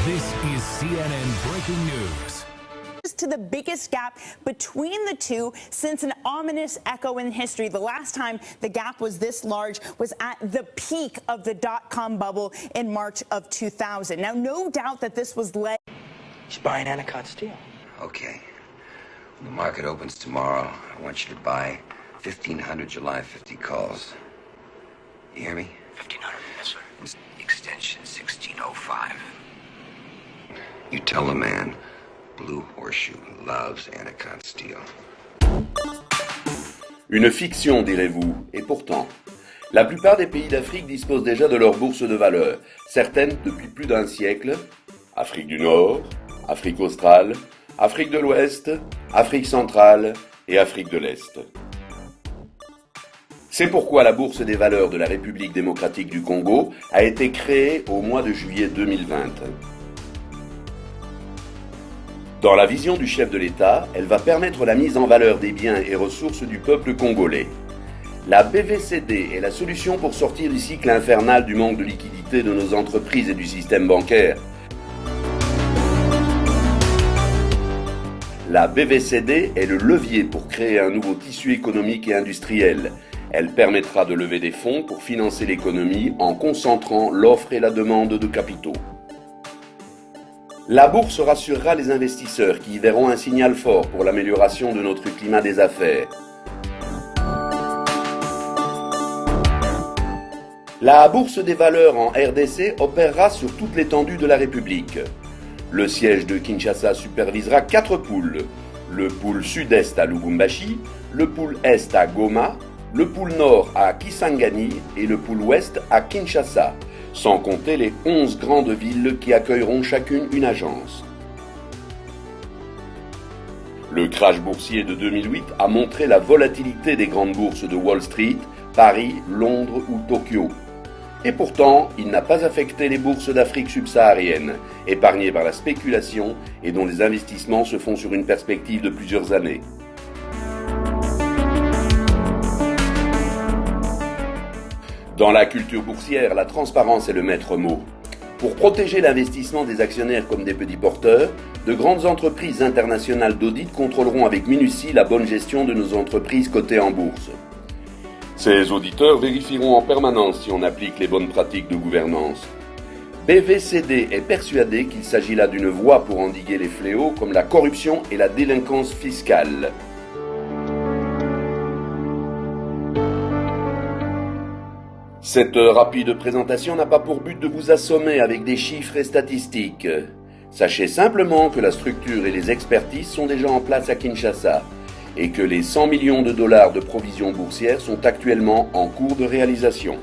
This is CNN Breaking News. To the biggest gap between the two since an ominous echo in history. The last time the gap was this large was at the peak of the dot-com bubble in March of 2000. Now, no doubt that this was led. He's buying Anacott Steel. Okay. When the market opens tomorrow, I want you to buy 1,500 July 50 calls. You hear me? 1,500, yes, sir. Extension 1605. You tell the man Blue Horseshoe loves Anacott Steel. Une fiction, direz-vous, et pourtant, la plupart des pays d'Afrique disposent déjà de leur bourse de valeur, certaines depuis plus d'un siècle. Afrique du Nord, Afrique australe, Afrique de l'Ouest, Afrique centrale et Afrique de l'Est. C'est pourquoi la Bourse des valeurs de la République démocratique du Congo a été créée au mois de juillet 2020. Dans la vision du chef de l'État, elle va permettre la mise en valeur des biens et ressources du peuple congolais. La BVCD est la solution pour sortir du cycle infernal du manque de liquidité de nos entreprises et du système bancaire. La BVCD est le levier pour créer un nouveau tissu économique et industriel. Elle permettra de lever des fonds pour financer l'économie en concentrant l'offre et la demande de capitaux. La bourse rassurera les investisseurs qui y verront un signal fort pour l'amélioration de notre climat des affaires. La bourse des valeurs en RDC opérera sur toute l'étendue de la République. Le siège de Kinshasa supervisera 4 pôles. Le pôle sud-est à Lubumbashi, le pôle est à Goma, le pôle nord à Kisangani et le pôle ouest à Kinshasa, sans compter les 11 grandes villes qui accueilleront chacune une agence. Le crash boursier de 2008 a montré la volatilité des grandes bourses de Wall Street, Paris, Londres ou Tokyo. Et pourtant, il n'a pas affecté les bourses d'Afrique subsaharienne, épargnées par la spéculation et dont les investissements se font sur une perspective de plusieurs années. Dans la culture boursière, la transparence est le maître mot. Pour protéger l'investissement des actionnaires comme des petits porteurs, de grandes entreprises internationales d'audit contrôleront avec minutie la bonne gestion de nos entreprises cotées en bourse. Ces auditeurs vérifieront en permanence si on applique les bonnes pratiques de gouvernance. BVCD est persuadé qu'il s'agit là d'une voie pour endiguer les fléaux comme la corruption et la délinquance fiscale. Cette rapide présentation n'a pas pour but de vous assommer avec des chiffres et statistiques. Sachez simplement que la structure et les expertises sont déjà en place à Kinshasa et que les 100 millions de dollars de provisions boursières sont actuellement en cours de réalisation.